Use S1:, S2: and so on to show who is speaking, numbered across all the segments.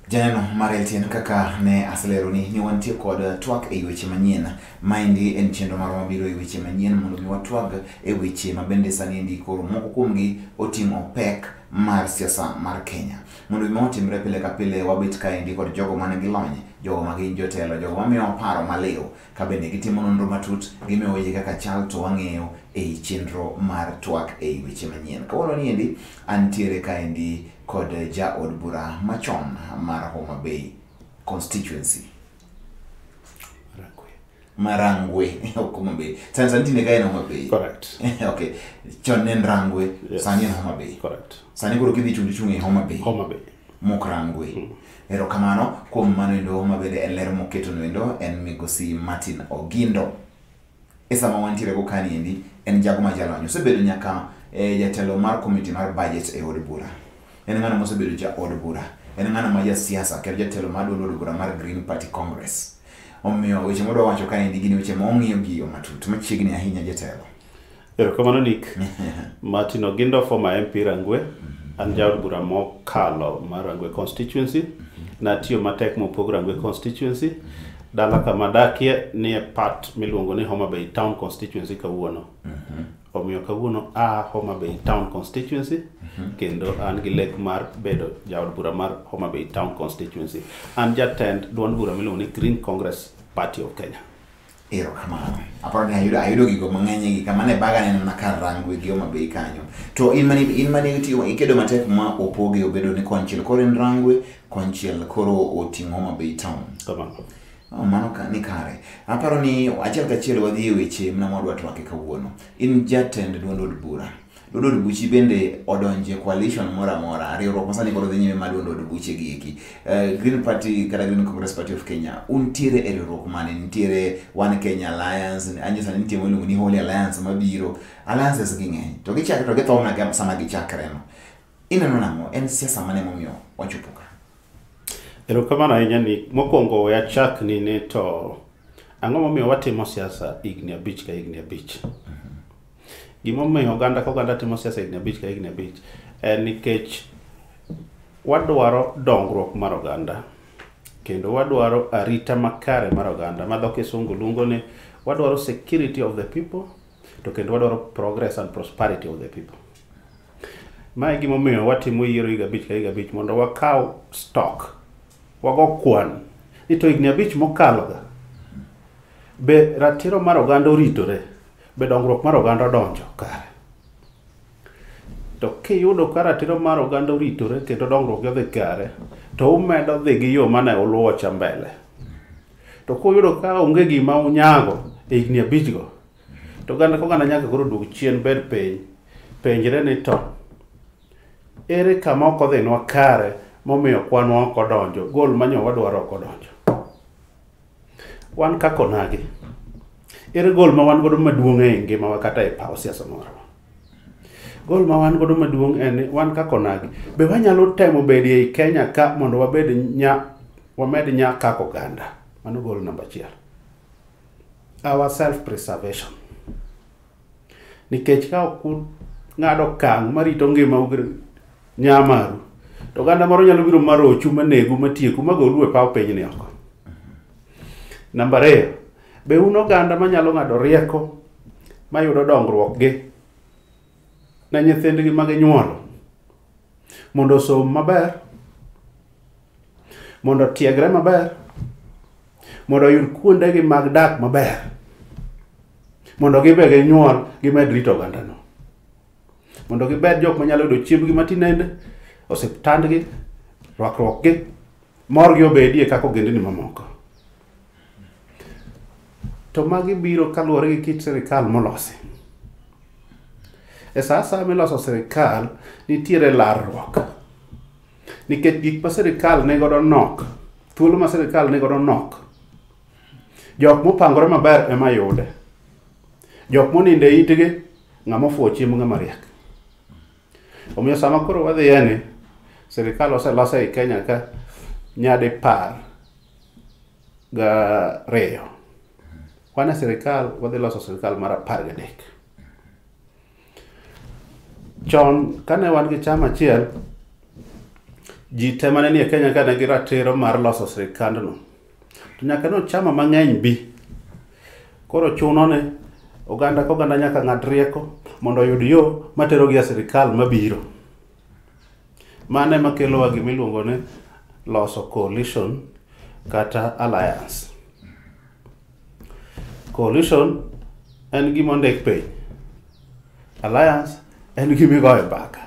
S1: Janeno mareltien kaka ne aselero ni wantie kod twak e weche manyien. Maendi en chenro marwa mabiro e weche manyien mondo mi watwag e weche mabende sani endi koro moko kuomgi oting'o pek mar siasa mar Kenya. Mondo mi otimre pile ka pile wabet kaendi kod jogo manigi lony, jogo magin jotelo, jogo mamiyo paro maliw, ka bende gitimo nonro matut, gimiyo weche kaka CHAL to wang'eyo e chenro mar twak e weche manyien. Kawuono ni endi antiere kaendi kod ja od bura machon mar Homa Bay constituency. Marangwe, Homa Bay. Sani kae Homa Bay.
S2: Correct.
S1: Okay. Chon nen Rangwe,
S2: Yes.
S1: sani en Homa Bay.
S2: Correct.
S1: Sani koro kidhi chung' e Homa Bay.
S2: Homa Bay.
S1: Mok Rangwe. Erokamano kuom mano endo Homa Bay en ler moketo endo en migosi Martin Ogindo. Esa ma wantiere go kani endi en jago ma jalony. Osebedo nyaka jatelo mar committee mar budget e od bura. En ng'ano mosebedo ja od bura. En ng'ano ma ja siasa kendo jatelo mar od bura mar Green Party Congress. Omiyo weche modwa wacho kaendi gin weche maong'iyo gi yo matut machiegni ahinya jatelo.
S2: Erokamano Nick. Martin Ogindo, former MP Rangwe, an jaod bura mokalo mar Rangwe constituency. Natiyo matek mopog Rangwe constituency. Dala kama dakie ni e part miluongo ni Homa Bay Town constituency kawuono. Omiyo kawuono Homa Bay Town constituency, kendo an gi lek mar bedo jaod bura mar Homa Bay Town constituency. An jatend duond bura miluongo ni Green Congress Party of Kenya.
S1: Erokamano. Aparo ni ayudo gigo mang'eny gi kama ne baga neno na kar Rangwe gi Homa Bay kanyo. To in mani ikedo matek ma opoge obedo ni konchiel koro en Rangwe, konchiel koro oting'o Homa Bay Town.
S2: Kamano.
S1: Mano ni kare. Aparo ni achiel kachiel wadhi e weche mna mwadwa twake kawuono. In jatend duond od bura. Duond od buchi bende odonje coalition mora riwruok masani koro dhi nyime mar duond od buche gi eki. Green Party kata Green Congress Party of Kenya untiere e riwruok mane nitiere One Kenya Alliance, anyisa ni nitie miluongo ni Holy Alliance mabiro. Alliances gi ng'eny. To gichakre to githo na sama gichakre no. Ineno nang'o en siasa mane momiyo wachopo ka?
S2: Erokamano ahinya ni mokwongo ya chak ni ne to ang'o momiyo watimo siasa higni 5 ka higni 5. Gimomiyo oganda timo siasa higni 5 ka higni 5 en nikech wadwaro dongruok mar oganda, kendo wadwaro arita makare mar oganda, ma dho kisungu luongo ni wadwaro security of the people, to kendo wadwaro progress and prosperity of the people. Mae gimomiyo watimo yiero higa 5 ka higa 5 mondo wakaw stock, wago kwan ni to higni 5 mokalo ga be ratiro mar oganda oritore, be dongruok mar oganda donjo kare. To kiyudo ka ratiro mar oganda oritore kendo dongruok dhi kare, to umedo dhi gi yo mane uluwo cha mbele. To kuyudo ka onge gima unyago e higni 5 go, to oganda nyaka koro duog chien bed piny, penjre ni to ere kama ok odhinwa kare momiyo kwanwa ok odonjo, gol manyo wadwaro ok odonjo. Wan kako nagi, ere gol ma wan godo maduong' e ngimawa kata e paw siasa moro. Gol ma wan godo maduong' en wan kako nagi, be wanyalo temo bedie ei Kenya ka mondo wamed nya kako oganda. Mano gol namba 1. Our self preservation. Nikech ka ok ng'ado kang' marito ngima nyamaru, to oganda moro nyalo biro marochu manegu matieku magolu e paw piny ni oko. Namba 2, be un oganda manyalo ng'ado rieko mayudo dongruok gi na nyithindgi mag nyuolo, mondo osom maber, mondo tiegre maber, mondo oyud kuondegi mag dak maber, mondo gibe gi nyuol gimed rito oganda no, mondo gibed jok manyalo yudo chiembgi matinende, osiptandgi, rwakruokgi, morgi obedie kaka ogendini mamoko. To magi biro kaluwore gi kit sirikal molosi. E sa asaya miloso sirikal nitiere larruok, nikech gik ma sirikal negodo nok, thuolo ma sirikal negodo nok, jok mopangore maber ema yude, jok moninde itgi ng'ama ofuwo chiemo ng'ama riek. Omiyo sama koro wadhiye ni sirikal oseloso e Kenya ka nyadi 12. Wana sirikal wadhi loso sirikal mar 13. Chon kane wan gi chama achiel, ji temane ni e Kenya ka ne gi ratiro mar loso sirikandno. To nyaka no chama mang'eny bi. Koro chuno ne oganda nyaka ng'ad rieko mondo oyud yo matero gi sirikal mabiro. Mane makelo gimiluongo ne loso coalition kata alliance. Coalition en gima ondik piny. Alliance en gima igoyo mbaka.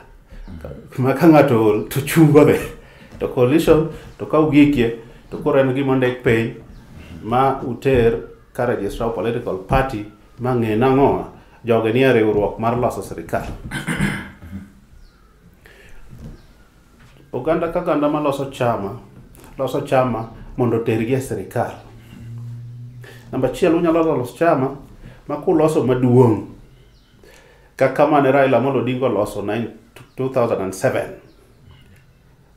S2: Ma ka ng'ato ol to chungo be. To coalition to ka ugikie to koro en gima ondik piny ma uter ka register political party ma ng'e nang'o joge nie riwruok mar loso sirikal. Oganda ka ganda ma loso chama mondo tergi e sirikal. Namba 1 unyalo loso chama ma kuloso maduong' kaka mane Raila Amolo Odinga loso 2007.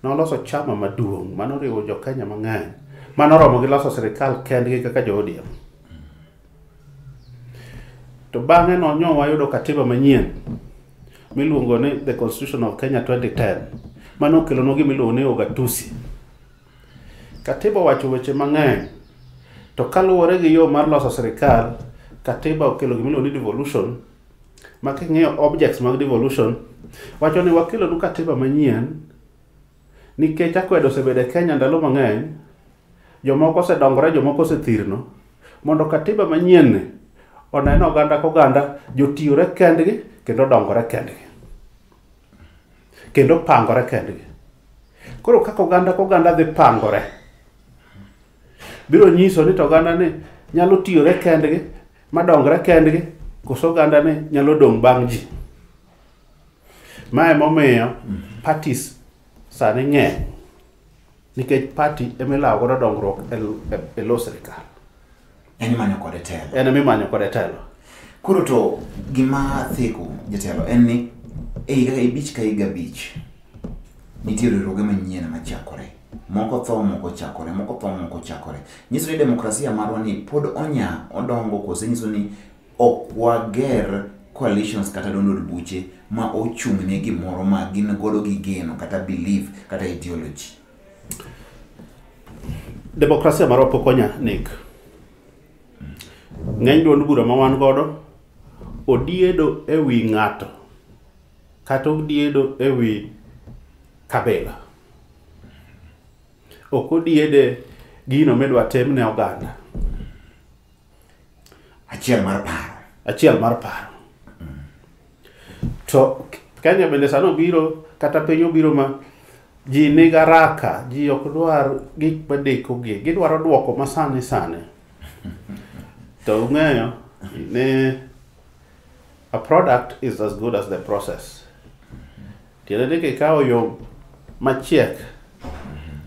S2: Noloso chama maduong' manoriwo jo Kenya mang'eny manoromo gi loso sirikal kendgi kaka jo ODM. To bang'e no wayudo katiba manyien miluongo ni The Constitution of Kenya 2010 mano kelo no gimiluongo ni ugatuzi. Katiba wacho weche mang'eny to kaluwore gi yo mar loso sirikal, katiba okelo gimiluongo ni devolution. Ma king'iyo objects mag devolution wacho ni wakelo nu katiba manyien nikech akwedo osebedo e Kenya ndalo mang'eny, jomoko osedongore, jomoko osethirno, mondo katiba manyien ni oneno oganda jotiyore kendgi kendo dongore kendgi kendo pangore kendgi. Koro kaka oganda dhi pangore biro nyiso ni to oganda ni nyalo tiyore kendgi madongore kendgi koso oganda ni nyalo dong' bang' ji. Mae momiyo parties sani ng'eny nikech party emilawo godo dongruok e lo sirikal.
S1: En manyo kode telo.
S2: En mimanyo kode telo.
S1: Koro to gima theko jatelo en ni e higa bich ka higa bich nitiere riwruoge manyien machakore. Moko tho, moko chakore, moko tho, moko chakore. Nyiso ni demokrasia marwa ni pod odongo kose nyiso ni ok wager coalitions kata donod buche ma ochung'ne gimoro ma gin godo gi geno kata belief kata ideology.
S2: Demokrasia marwa pok onya nek. Ng'eny duond bura ma wan godo odiedo e wi ng'ato kata odiedo e wi kabila. Ok odiede gino midwa timne oganda.
S1: Achiel mar paro.
S2: To Kenya bende sano biro kata piny obiro ma ji niga raka, ji ok dwar gik madeko gi, gidwaro duoko masani. To ung'eyo ni a product is as good as the process. Tiende ni kikawo yo machiek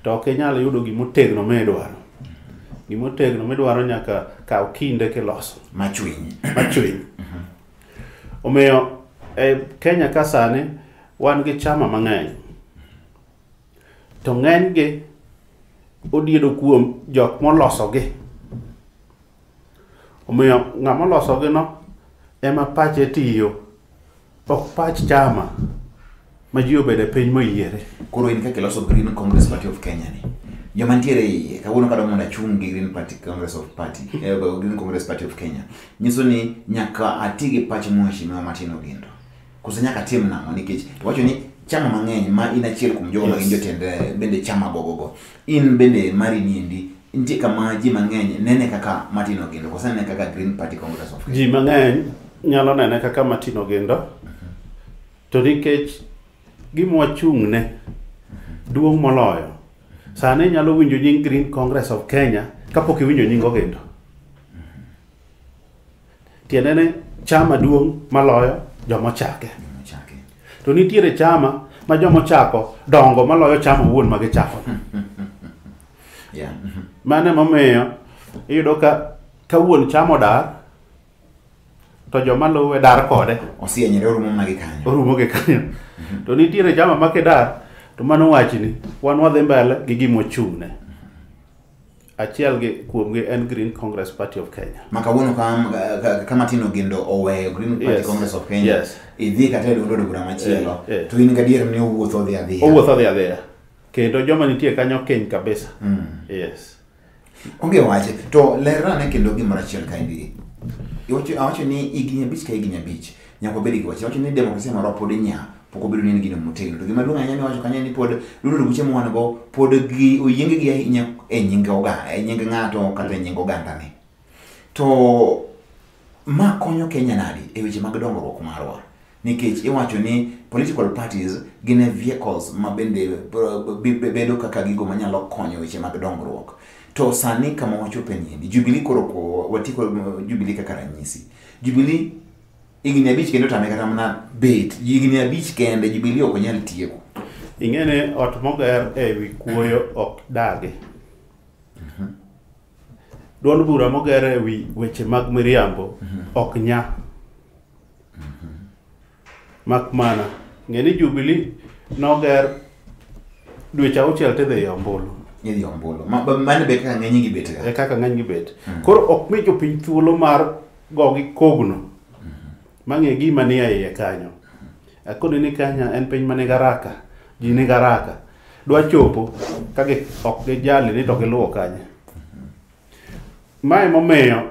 S2: to ok inyal yudo gimotegno midwaro. Gimotegno midwaro nyaka kaw kinde kiloso. Machwiny. Omiyo Kenya ka sani wan gi chama mang'eny. To ng'eny gi odiedo kuom jok molosogi. Omiyo ng'ama losogi no ema pache tiyo. Ok pach chama ma ji obede piny moyiere.
S1: Koro in kaka loso Green Congress Party of Kenya ni. Joma ntiere iye kawuono kadwa mondo achung' gi Green Congress Party of Kenya. Nyiso ni nyaka ati gi pach mheshimiwa Martin Ogindo. Kose nyaka tim nang'o nikech wacho ni chama mang'eny ma in achiel kuom jogo magin jotend bende chama gogogo. In bende mari niendi nitie kama ji mang'eny nene kaka Martin Ogindo kose nene kaka Green Party Congress of Kenya.
S2: Ji mang'eny nyalo nene kaka Martin Ogindo to nikech gima wachung'ne duong' moloyo. Sani nyalo winjo nying Green Congress of Kenya kapok iwinjo nying Ogindo. Tiende ni chama duong' maloyo jomochake. To nitiere chama ma jomochako dongo maloyo chama wuon magichako. Mane momiyo iyudo ka wuon chama odar to joma luwe dar kode.
S1: Osienyre orumo gi kanyo.
S2: To nitiere chama makidar to mano wachni wan wadhi mbele gi gimo chung'ne. Achiel gi kuomgi en Green Congress Party of Kenya.
S1: Makawuono ka Martin Ogindo oweyo Green Party Congress of Kenya. Idhi kata dondodo bura machielo. To in gadier ni owuotho dhi adhiya.
S2: kendo joma nitie kanyo keny kabisa. Yes.
S1: Onge wache to lerane kendo gimoro achiel kaendi. Awacho ni igni abich ka igni abich nyaka bed gi wache. Awacho ni demokrasia marwa pod nya pok obedo ni gino motegno. To gima duong' ahinya miwacho kanyo ni pod luoro buche mwan go pod gi oyienge gi ahinya e nying oganda, e nying ng'ato kata e nying oganda ne. To ma konyo Kenya nadi e weche mag dongruok marwa. Nikech iwacho ni political parties gin vehicles ma bende bedo kaka gigo manyalo konyo weche mag dongruok. To sani kama wachope ni Jubilee koro watiko Jubilee kaka ranyisi. Jubilee igni abich kendo tame kata mana bet igni abich kende Jubilee ok nyal tieko.
S2: Ing'ene ot moger e wi kuoyo ok dage. Duond bura moger e wi weche mag miriambo ok nya. Mak mana ng'eni Jubilee noger dweche auchiel tedhi e ombulu.
S1: Yedhi ombulu. Mane be kaka ng'eny gi bet ga.
S2: Kaka ng'eny gi bet. Koro ok mi jopiny thuolo mar gogi kogno. Mang'e gima ni iye kanyo. Akoni ni Kenya en piny mane garaka. Ji ni garaka. Dwa chopo kage ok gijali ni to giluwo kanyo. Mae momiyo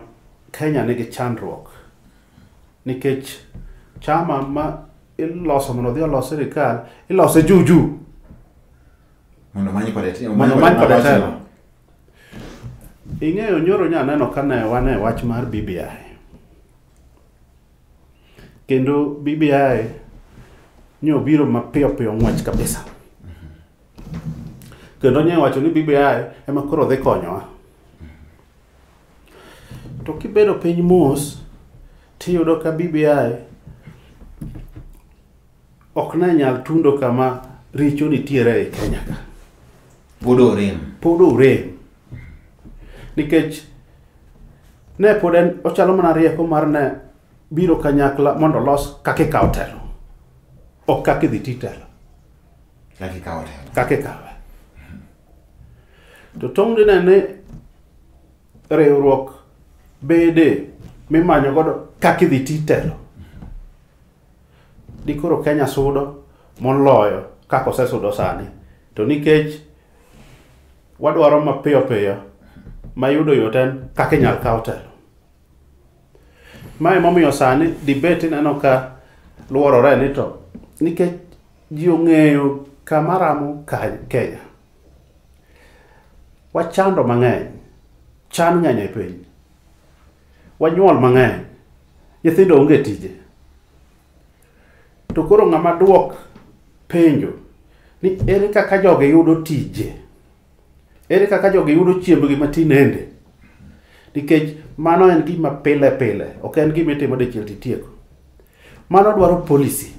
S2: Kenya nigi chandruok. Nikech chama ma iloso mondo dhi oloso sirikal ilose juju.
S1: Mondo manyi kode
S2: telo. Ing'eyo nyoro nya neno kane wane wach mar BBI. Kendo BBI nyo biro mapiyo piyo ng'wech kabisa. Kendo nye wacho ni BBI ema koro dhi konyowa. To kibedo piny mos tiyudo ka BBI ok na nyal tundo kama richo nitiere e Kenya ka. Podo rem. Nikech ne poden ochalo mana rieko mar ne biro kanyakla mondo los kake kawo telo. Ok kake dhi titelo. Kake kawe. To tong' ne riwruok bede mimanyo godo kake dhi titelo. Dikoro Kenya sudo moloyo kako sesudo sani. To nikech wadwaro mapiyo piyo mayudo yoten kake nyal kawo telo. Mae momiyo sani debate neno ka luorore ni to nikech ji ong'eyo kamaramo Kenya. Wachando mang'eny, chan ng'eny e piny. Wanyuol mang'eny, nyithindo onge tije. To koro ng'ama duok penjo ni ere kaka joge yudo tije. Ere kaka joge yudo chiembgi matinende. Nikech mano en gima pile pile, ok en gima itimo dichiel titieko. Mano dwaro policy.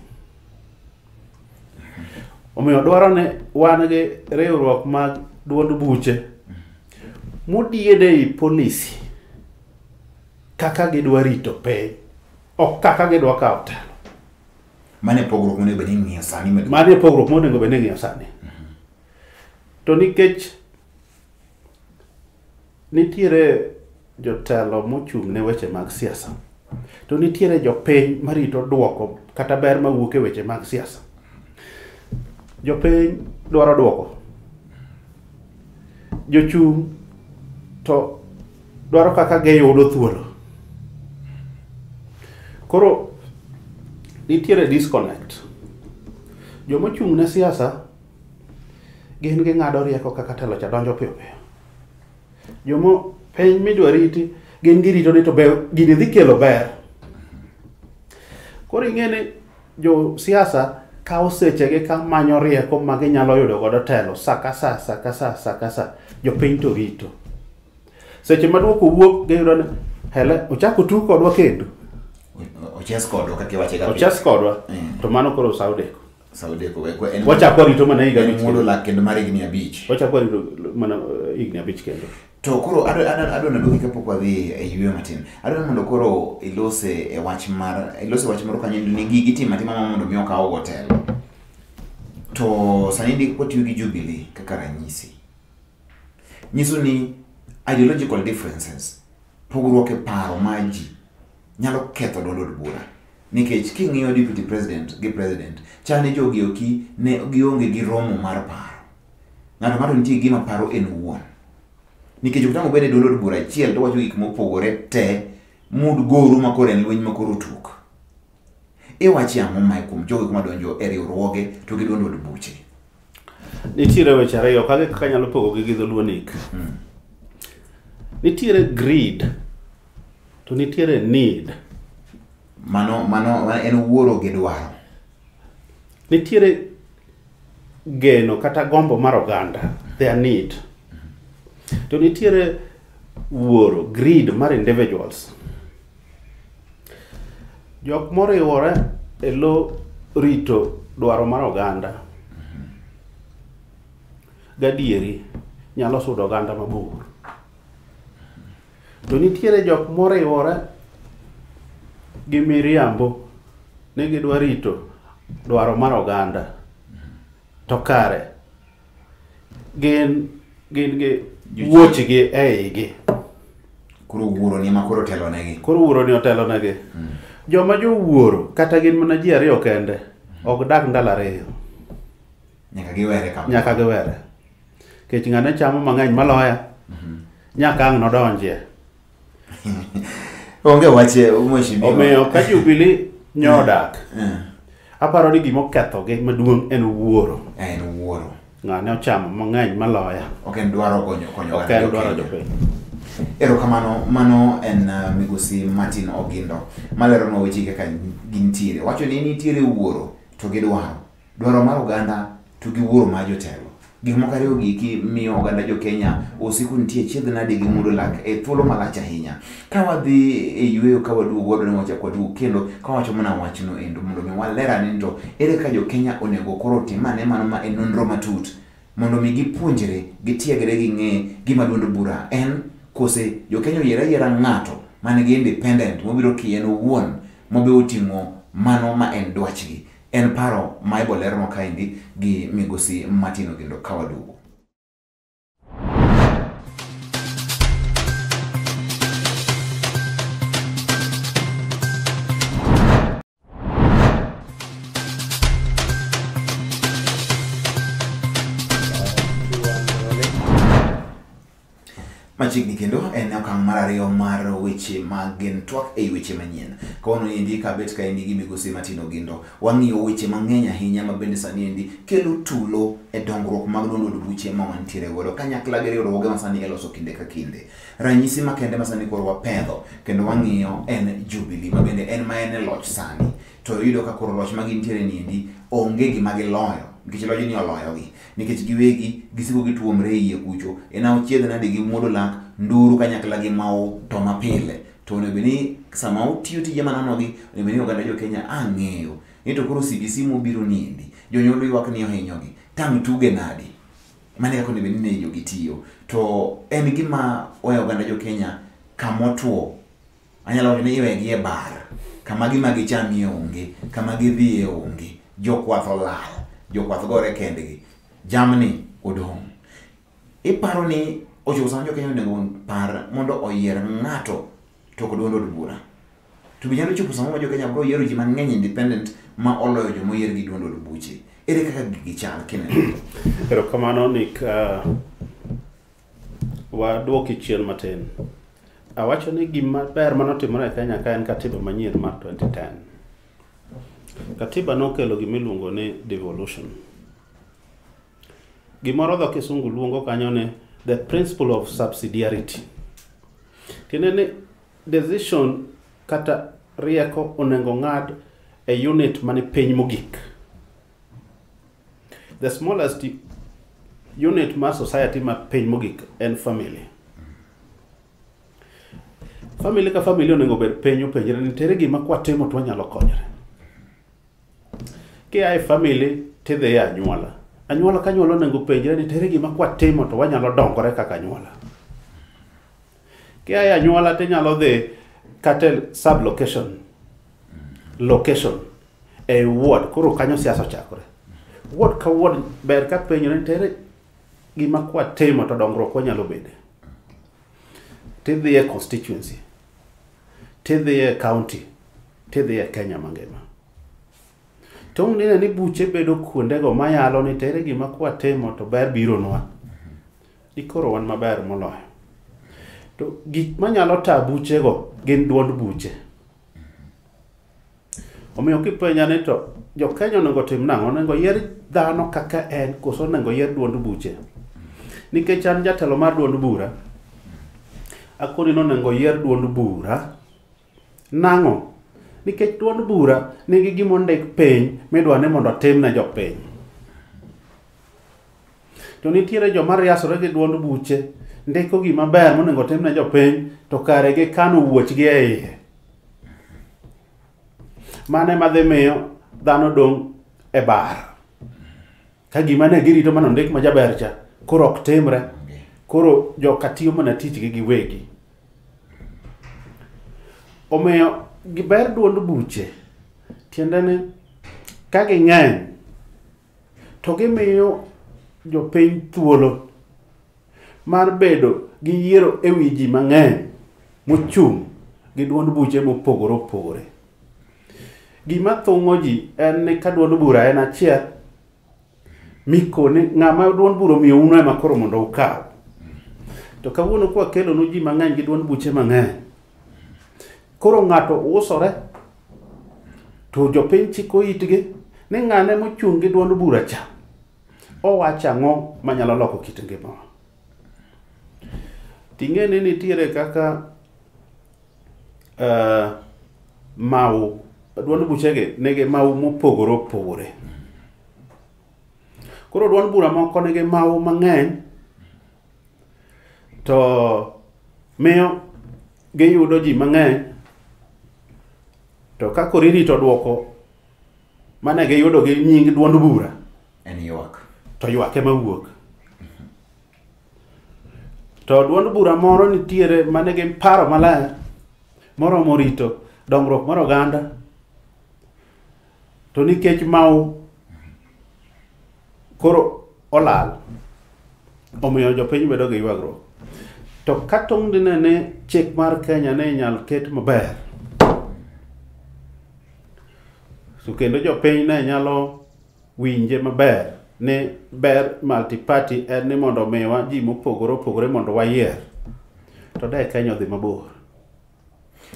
S2: Omiyo dwaro ne wan gi riwruok mag duond buche modiede i policy kaka gidwa rito piny, ok kaka gidwa kawo telo.
S1: Mane pogruok monego bed ni ng'iyo sani.
S2: Mane pogruok monego bed ni ng'iyo sani. To nikech nitiere jotelo mochung' ne weche mag siasa. To nitiere jopiny marito duoko kata ber mawuok e weche mag siasa. Jopiny dwaro duoko. Jochung' to dwaro kaka giyudo thuolo. Koro nitiere disconnect. Jomochung' ne siasa gin gi ng'ado rieko kaka telo cha donjo piyo piyo. Jomo piny midwa riti gin girito ni to gini dhi kelo ber. Koro ing'eni jo siasa kawo sechegi ka manyo rieko ma ginyalo yudo godo telo saka sa jopiny to rito. Seche maduoko wuok giyudo ni hele ochako tu kodwa kendo.
S1: Oches kodwa kaka wache ga.
S2: Oches kodwa. To mano koro saudeko.
S1: En
S2: wachako rito mana higa
S1: abich modo la kendo mar igni abich.
S2: Wachako rito mana igni abich kendo.
S1: To koro adwa naduogi kapok wadhi e yweyo matin. Adwa mondo koro ilose wach moro kanyo ni gigi timatima mondo mi okaw hotelo. To sani ndi kotiyo gi Jubilee kaka ranyisi. Nyiso ni ideological differences, pogruok e paro ma ji nyalo ketho duond bura. Nikech king'iyo deputy president gi president, chal ni jogi oki ne gionge gi romo mar paro. ng'ato nitie gima paro en owuon. Nikech utango bede dolo bura achiel to wacho gik mopogore te mud goru makoro en lweny makoro tuk. Iwachi ang'o mae kuom jogo kuma donjo e riwruoge to gidwando od buche?
S2: Nitiere weche ariyo kage kaka nyalo pogo gi dholuo nik. Nitiere greed to nitiere need.
S1: Mano en wuoro gi dwaro.
S2: Nitiere geno kata gombo mar oganda, their need. To nitiere wuoro, greed mar individuals. Jok moriwore e lo rito dwaro mar oganda gadieri nyalo sudo oganda mabor. To nitiere jok moriwore gi miriambo ne gidwa rito dwaro mar oganda to kare gin gi wuochgi eigi.
S1: Koro wuoro ni makoro telo negi.
S2: Koro wuoro ni otelo negi. Joma jo wuoro kata gin mana ji ariyo kende ok dak ndalo ariyo.
S1: Nyaka giwere kama.
S2: Nyaka giwere. Kech ng'ane chamo mang'eny maloya. Nyaka ang' nodonjie.
S1: Onge wache mheshimiwa.
S2: Omiyo ka Jubilee nyodak. Aparo ni gima okethogi maduong' en wuoro.
S1: En wuoro.
S2: Ng'ane ochamo mang'eny maloya.
S1: Ok en dwaro konyo
S2: ok en dwaro jopiny.
S1: Erokamano, mano en migosi Martin Ogindo maleronwa weche kaka gintiere. Wacho ni nitiere wuoro to gi dwaro mar oganda to gi wuoro mar jotelo. Gik moko ariyo giki miyo oganda jo Kenya osiko nitie chiedh nade gi mudo lak e thuolo malach ahinya. Ka wadhi e yueyo ka waduogo wadwa ni wachak waduogo kendo ka wacho mana wachno endo mondo mi walera ni to ere ka jo Kenya onego koro tim mane mano ma en nonro matut mondo mi gipuonjre gitiegre ging'e gima duond bura en kose jo Kenya yiera ng'ato mane gi independent mobiro kien owuon mobe oting'o mano ma en dwachgi. En paro ma ibo lerno kaendi gi migosi Martin Ogindo ka waduogo. Machiegni kendo en okang' mar ariyo mar weche mag twak e weche manyien. Kono endi kabet ka endi gi migosi Martin Ogindo wang'iyo weche mang'eny ahinya ma bende sani endi kelo tulo e dongruok mag duond od buche ma wantiere godo kanyakla gi riwruoge ma sani eloso kinde ka kinde. Ranyisi makende ma sani koro wapedho kendo wang'iyo en Jubilee ma bende en ma en loch sani. To yudo ka koro loch ma gintiere ni endi onge gima giloyo. Nikech loji ni oloyogi. Nikech giwegi gisiko gituomre iye kucho. Ena ochiedh nade gi muodo lak nduru kanyakla gi mau to mapile. To onego ni sama utiyo tije mananogi onego ni oganda jo Kenya ang'eyo. Ni to koro CBC mobiro niendi. Jonyuol ywak ni ohinyogi. Tang' tuge nade. Mane kako onego ni ne jogi tiyo. To en gima oya oganda jo Kenya kamotuo. Anyalo wacho ni iwegi e bar. Kama gima gichamie onge. Kama gidhie onge. Jokwath olal. Jokwath gore kendgi. Jamni odong'. Iparo ni ochopo sama jo Kenya onego par mondo oyier ng'ato tok duond od bura. To binyalo chopo sama ma jo Kenya bro yiero ji mang'eny independent ma oloyo joma oyier gi duond od buche. Ere kaka gigi chal kineno?
S2: Erokamano Nick, waduoki chien matin. Awacho ni gima ber manotimore e Kenya ka en katiba manyien mar 2010. Katiba nokelo gimiluongo ni devolution. Gimoro dho kisungu luongo kanyo ni the principle of subsidiarity. Tiende ni decision kata rieko onego ng'ad e unit mani piny mogik. The smallest unit mar society ma piny mogik en family. Family ka family onego bed piny openjre ni tere gima kwatimo to wanyalo konyre. Kia family tidhi ya anyuola. Anyuola ka anyuola onego penjre ni tere gima kwatimo to wanyalo dongore kaka anyuola. Kia anyuola tinyalo dhi kata sub location e ward koro kanyo siasa chakore. Ward ka ward ber ka penjre ni tere gima kwatimo to dongruok wanyalo bede. Tidhi e constituency. Tidhi e county. Tidhi e Kenya mangima. Tong' nene ni buche bedo kuondego mayalo ni tere gima kwa timo to ber bironwa. Ikoro wan maber moloyo. To gik manyalo taa buchego gin duond buche. Omiyo kipenja ni to jo Kenya onego tim nang'o, onego yier dhano kaka en koso onego yier duond buche. Nikech an jatelo mar duond bura, akoni ni onego yier duond bura. Nang'o? Nikech duond bura nigi gima ondik piny midwa ni mondo tim ne jopiny. To nitiere joma riasore gi duond buche, ndiko gima ber monego tim ne jopiny, to kare gikano wuochgi e iye. Mane madhi miyo dhano dong' e bar. Ka gima ne girito mano ndik ma jaber cha, koro ok timre. Koro joka tiyo mana tichgi giwegi. Omiyo giber duond buche, tiende ni ka ging'eny to gimiyo jopiny thuolo mar bedo gi yiero e wi ji mang'eny mochung' gi duond buche mopogore opogore. Gima thung'o ji en ni ka duond bura en achiel, mikone ng'ama duond bura omiyo uno ema koro mondo ukaw. To kawuono kwa kelonu ji mang'eny gi duond buche mang'eny, koro ng'ato usore, to jopiny chiko itgi ni ng'ane mochung' gi duond bura cha owacho ang'o manyalo loko kit ngimawa. Ting'eni nitiere kaka mau duond buchegi nigi mau mopogore opogore. Koro duond bura moko nigi mau mang'eny, to miyo giyudo ji mang'eny, to ka koro irito duoko mane giyudo gi nying duond bura
S1: en ywak,
S2: to ywak ema wuok. To duond bura moro nitiere mane gi paro maler moromo rito dongruok mar oganda, to nikech mau koro olal, omiyo jopiny bedo gi ywagruok. To ka tong' ne chik mar Kenya ne inyal ket maber, so kendo jopiny ne nyalo winje maber ni ber multi-party en ni mondo miwa ji mopogore opogore mondo wayier, to de Kenya odhi mabor.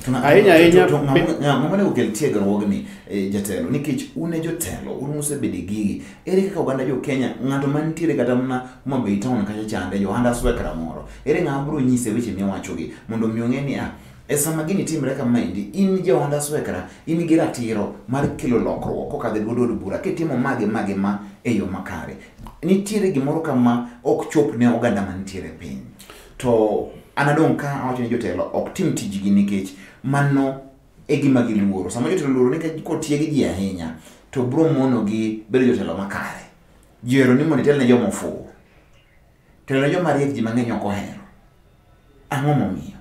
S2: Ahinya
S1: ng'ama ne okel tiegruogni jatelo, nikech une jotelo un musebede gigi, ere kaka oganda jo Kenya, ng'ato mantiere kata mana Homabay town kacha chande, johanda swekra moro, ere ng'ama biro nyise weche miwachogi mondo mi ong'e ni e sama gini timre kamaendi, in johanda swekra, in gi ratiro mar kelo lokruok kokadho e duond bura kitimo mage ma e yo makare. Nitiere gimoro kama ok chop ne oganda mantiere piny, to anadong' ka awacho ni jotelo ok tim tijgi nikech mano e gima giluoro. Sama jotelo luoro nikech kotiegi ji ahinya, to biro monogi bedo jotelo makare. Jiero ni mondo itel ne joma ofuwo, telo ne joma riek ji mang'eny ok ohero. Ang'o momiyo?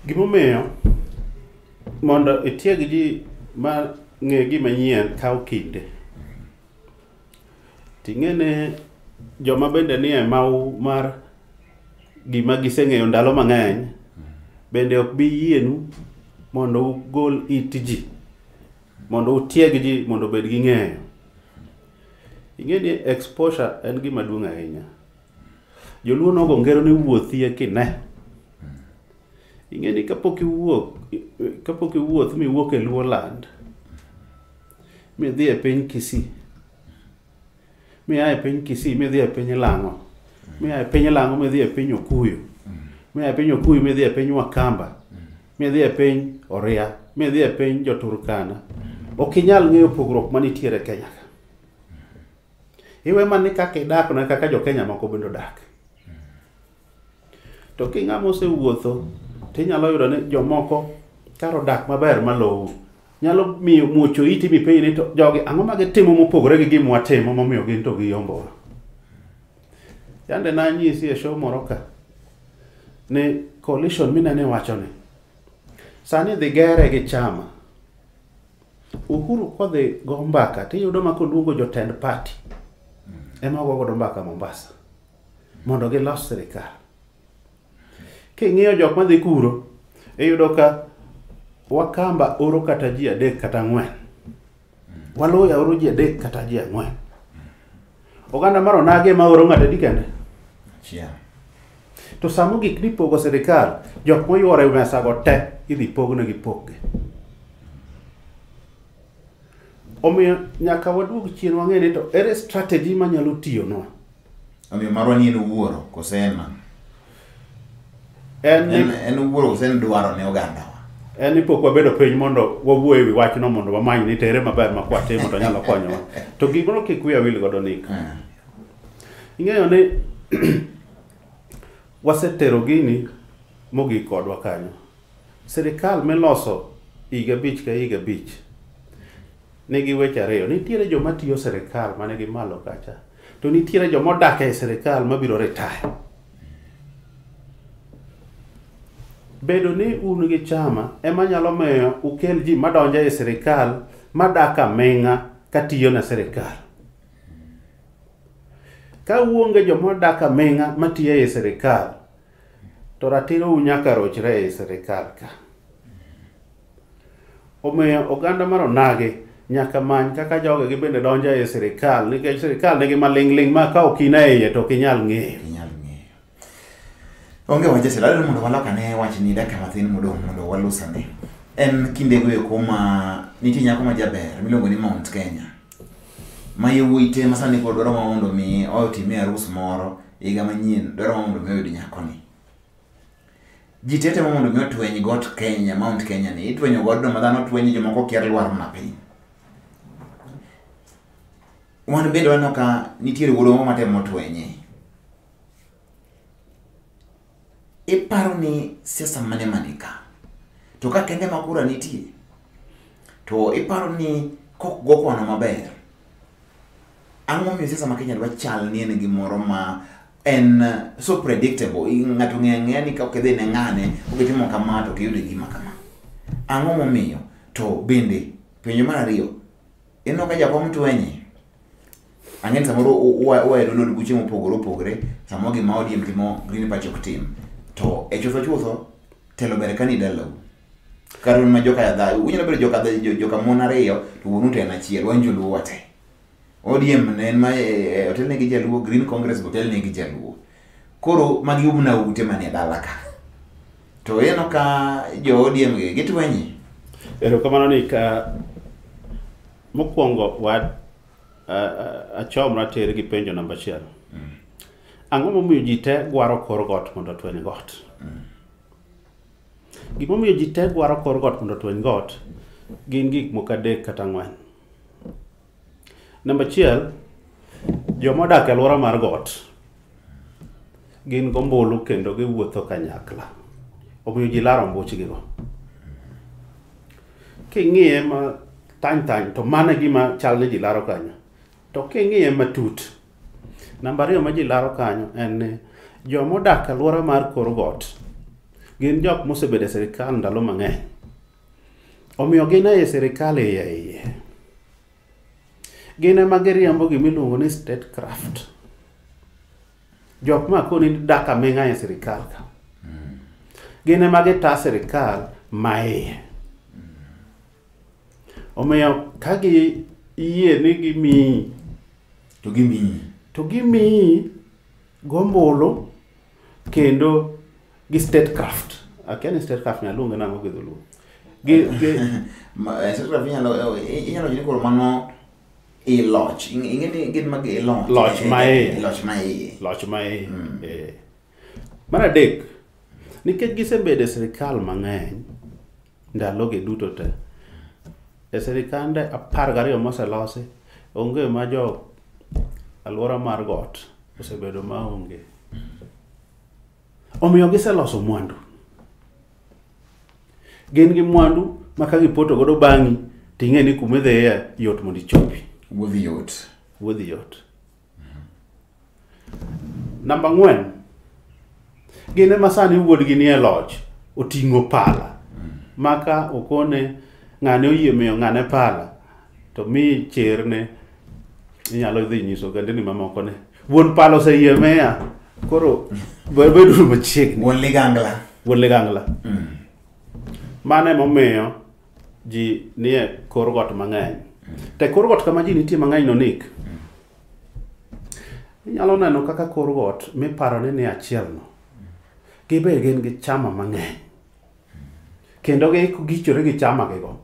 S2: Gimomiyo mondo itieg ji ma ng'e gima nyien kaw kinde. Ting'ene joma bende ni e mau mar gima giseng'eyo ndalo mang'eny, bende ok bi yienu mondo ugol it ji, mondo utieg ji mondo bed gi ng'eyo. Ing'eni exposure en gima duong' ahinya. Joluo nogo ngero ni wuothie kine. Ing'eni kapok iwuoth miwuok e Luo land, midhi e piny Kisii, miya e piny Kisii midhi e piny Lang'o, miya e piny Lang'o midhi e piny Okuyu, miya e piny Okuyu midhi e piny Wakamba, midhi e piny Oria, midhi e piny Joturkana, ok inyal ng'eyo pogruok manitiere Kenya ka. Iwe man ni kaka idak na kaka jo Kenya moko bende odak. To king'ama osewuotho, tinyalo yudo ni jomoko karo dak maber malowo, nyalo miyo muocho iti mipenji ni to jogi ang'o ma gitimo mopogore gi gima watimo momiyo gin to giyombowa. Yande nanyisi e show moro ka ni coalition minene wacho ni sani dhi gere gi chama. Uhuru kodhi go mbaka tiyudo ma koluongo jotend party ema gogo mbaka Mombasa mondo gilos sirikal. King'iyo jok madhi kuro, iyudo ka Wakamba oro kata ji 3 kata 4. waloya oro ji adek kata ji ang'wen. Oganda mar onage ma oro ng'ato adi kende. To samo gik nipogo sirikal, jok moyworo e mesa go te idhi pognegi pokgi. Omiyo nyaka waduog chien wang'e ni to ere strategy manyalo tiyonwa.
S1: Omiyo marwa ni en wuoro kosema. En wuoro kosen dwaro ne oganda.
S2: En ni pok wabedo piny mondo wawuo ewi wachno mondo wamany ni tere maber ma kwatimo to nyalo konyowa. To gimoro kik wiya wil godo nik. Ing'eyo ni wasetero gini mogik kodwa kanyo. Sirikal miloso higa bich ka higa bich nigi weche ariyo. Nitiere joma tiyo sirikal manigi malo kacha. To nitiere joma odak e sirikal mabiro retire. Bedo ni un gi chama ema nyalo miyo ukel ji madonjo e sirikal madak aming'a katiyo na sirikal. Ka uonge joma odak aming'a matiyo e sirikal, to ratiro nyaka rochre e sirikal ka. Omiyo oganda mar onage nyaka many kaka joge gi bende donjo e sirikal, nikech sirikal nigi maling' ma ka ok in e iye to ok inyal ng'eyo.
S1: Onge waje sila mondo walokane wach ni dakika mathin mondo walusane. En kinde go kuma nitie nyako ma jaber miluongo ni Mount Kenya. Ma yewuite masani pod dwaro mondo mi otime arus moro higa manyien, dwaro mondo mi oyud nyako ni. Ji tete mondo mi otweny got Kenya, Mount Kenya ni itwenyo godo ma dhano twenyo jomoko kier lwar na piny. Wan bende waneno ka nitiere wuoro matemo twenye. Iparo ni siasa mane manika. To ka kende makura nitie. To iparo ni kok go kwano maber. Ang'o mi siasa ma Kenya dwa chal ni en gimoro ma en so predictable. Ng'ato ng'e ni ka okidhi ne ng'ane okitimo kama to kiyude gima kama. Ang'o momiyo to bende penjo mar ariyo. Eno ka jakom twenye. Ang'en samoro uwaedo lod buche mopogore samo gima ODM timo Green Party ok tim. To chutho telo bere kanidalo. Karun ma joka ya dha, unyalo bedo joka mon ariyo to wuonu to en achiel, wan joluo wate. ODM ne en ma hotel ne gi jaluo, Green Congress hotel ne gi jaluo. Koro magi umna ute mane dala ka. To eno ka jo ODM gitwenye.
S2: Erokamano ni ka mokwongo wad achomra tere gi penjo namba 1. Ang'o momiyo ji te gwaro kor got mondo tweny got? Gima omiyo ji te gwaro kor got mondo tweny got gin gik moko 3 kata 4. Namba 1, joma odak e alwora mar got gin gombulu kendo giwuotho kanyakla. Omiyo ji laro mbuchgigo. King'iye ma tany to mano gima chal ni ji laro kanyo. To king'iye matut, namba 2 ma ji laro kanyo en ni joma odak e alwora mar kor got gin jok mosebedo e sirikal ndalo mang'eny. Omiyo gin e sirikal iye. Gin ema giriambo gimiluongo ni statecraft. Jok ma koni dak aming'a e sirikal ka. Gin ema gita sirikal ma iye. Omiyo ka giyie ni gimiyi to gimiyi gombolo kendo gi statecraft. Akia ni statecraft nyalunge nang'o gi dholuo.
S1: Statecraft inyalo jini koro mano loch. Ing'eni gin magi loch.
S2: Loch ma iye. Mar adek, nikech gisebedo e sirikal mang'eny ndalogi duto te. E sirikande 12 moselosi, onge ma jo alwora mar got osebedo maonge. Omiyo giseloso mwandu. Gin gi mwandu ma ka gipoto godo bang'i ting'e ni kuma idhiye yot mondo ichopi. Wuodhi yot. Namba 4, gin ema sani wuodgi ni e loch oting'o pala. Maka okone ng'ane oyie miyo ng'ane pala to mi cherne inyalo dhi nyiso gande ni mamoko ne wuon pala oseyie meya koro bedo machiegni.
S1: Wuon ligangla.
S2: Mane momiyo ji nie kor got mang'eny Te kor got kama ji nitie mang'eny nonik. Inyalo neno kaka kor got miparo ni achiel no. Gibe gin gi chama mang'eny. Kendo gichore gi chama gigo.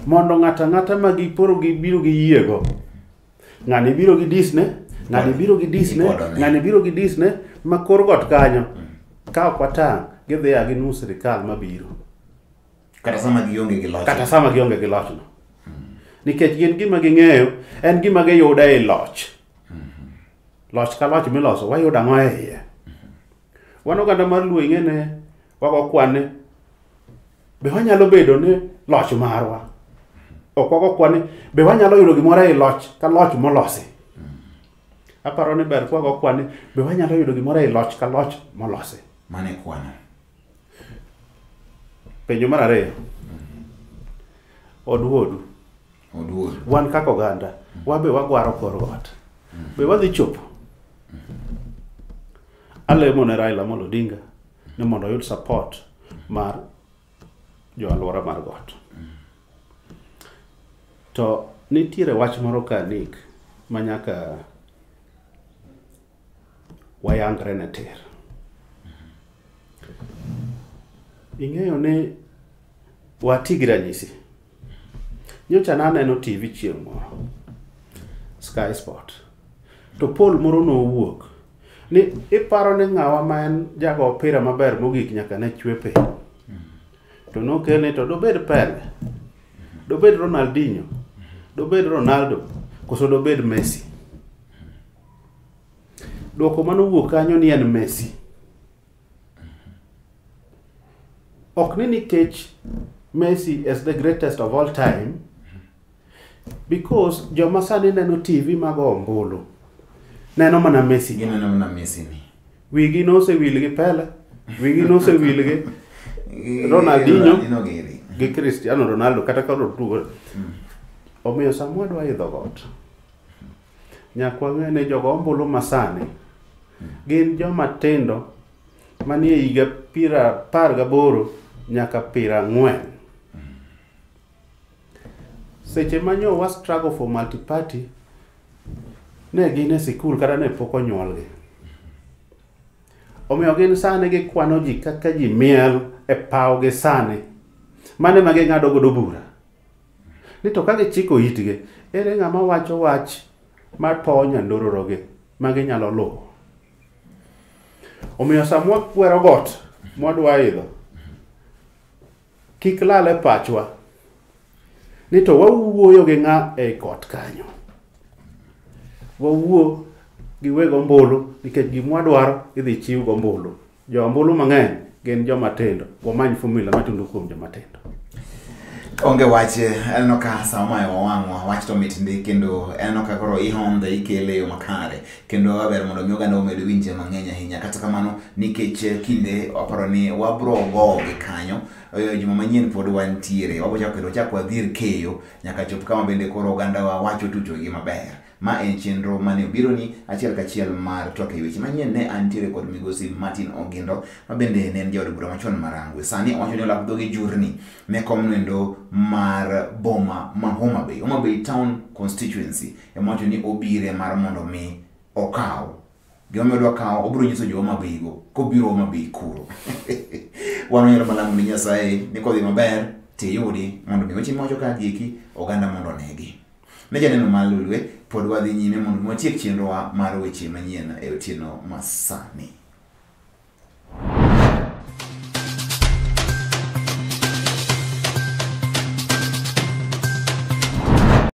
S2: Mondo ng'ata ma giporo biro gi yiego. Ng'ani biro gi disne, ng'ani biro gi disne, ng'ani biro gi disne ma kor got kanyo. Ka ok watang' gidhi a gi nus sirikal mabiro.
S1: Kata sama gionge gi loch.
S2: Kata sama gionge gi loch no. Nikech gin gima ging'eyo en gima giyudo e loch. Loch ka loch miloso wayudo ang'o e iye. Wan oganda mar Luo ing'ene wago kwane be wanyalo bedo ni loch marwa. Ok wago kwane be wanyalo yudo gimoro e loch ka loch molosi. Aparo ni ber kwago kwane be wanyalo yudo gimoro e loch ka loch molosi.
S1: Mane kwana.
S2: Penjo mar ariyo. Oduodu. Wan kaka oganda wabe wagwaro kor got. Be wadhi chopo. Alemo ne Raila Amolo Odinga ni mondo oyud support mar jo alwora mar got. To nitiere wach moro kanik manyaka wayangre ne tir. Ing'eyo ni wati gi ranyisi. Nyocha naneno TV chieng' moro. Sky Sport. To Paul moro nowuok. Ni iparo ni ng'awa ma en jago opira maber mogik nyaka ne chwepe. To nokene to dobed Pele. Dobed Ronaldinho. Dobed Ronaldo. Koso dobed Messi. Dwoko manowuok kanyo ni en Messi. Ok ni nikech Messi is the greatest of all time. Because joma sani neno TV mago ombulu. Neno mana Messi.
S1: Neno mana Messi ni.
S2: Wigi nose wil gi Pele. Wigi nose wil gi Ronaldinho. Gi Cristiano Ronaldo kata ka rotugo. Omiyo samwa dwa idho got. Nyakwa ng'ene jogo ombulu masani. Gin joma tindo manie higa 18 nyaka 40. Seche manyo wa struggle for multi-party ne gin e sikul kata ne pok onyuolgi. Omiyo gin sani gikwano ji kaka ji miel e paw gi sani. Mane ma ging'ado godo bura. Ni to ka gichiko itgi, ere ng'ama wacho wach mar paw nyandororogi ma ginyalo luwo. Omiyo samwa kwero got mwadwa idho. Kik lal e pachwa. Ni to wawuoyo gi ng'a e got kanyo. Wawuo gi weg ombulu nikech gimwa dwaro idhi chiw go ombulu. Jo ombulu mang'eny gin joma tindo. Wamany formula matundo kuom joma tindo.
S1: Onge wache eno ka sama wang'wa wach to mitndi kendo eno ka koro ihonde ikele yo makare kendo ber mondo mi oganda omed winje mang'eny ahinya kata kamano nikech kinde aparo ni wabro go gi kanyo juma manyien pod wantiere wachako wadhir keyo nyaka chop kama bende koro oganda wa wacho tucho gi maber. Ma en chenro mane obiro ni achiel kachiel mar Twak e weche manyien ne antiere kod migosi Martin Ogindo ma bende ne en jaod bura machon marangwe. Sani wacho ni olap dhogi jurni ne kom nendo mar boma ma Homa Bay Town Constituency wacho ni obire mar mondo mi okaw. Gima odwa kawo obiro nyiso jo Homa Bay go kobiro Homa Bay kuro. Wano malamu ni Nyasaye ni kodhi maber tiyudi mondo mi weche mocho ka giki oganda mondo negi. Ne janeno malulwe pod wadhi nyime mondo watiek chenro mar weche manyien e otieno masani.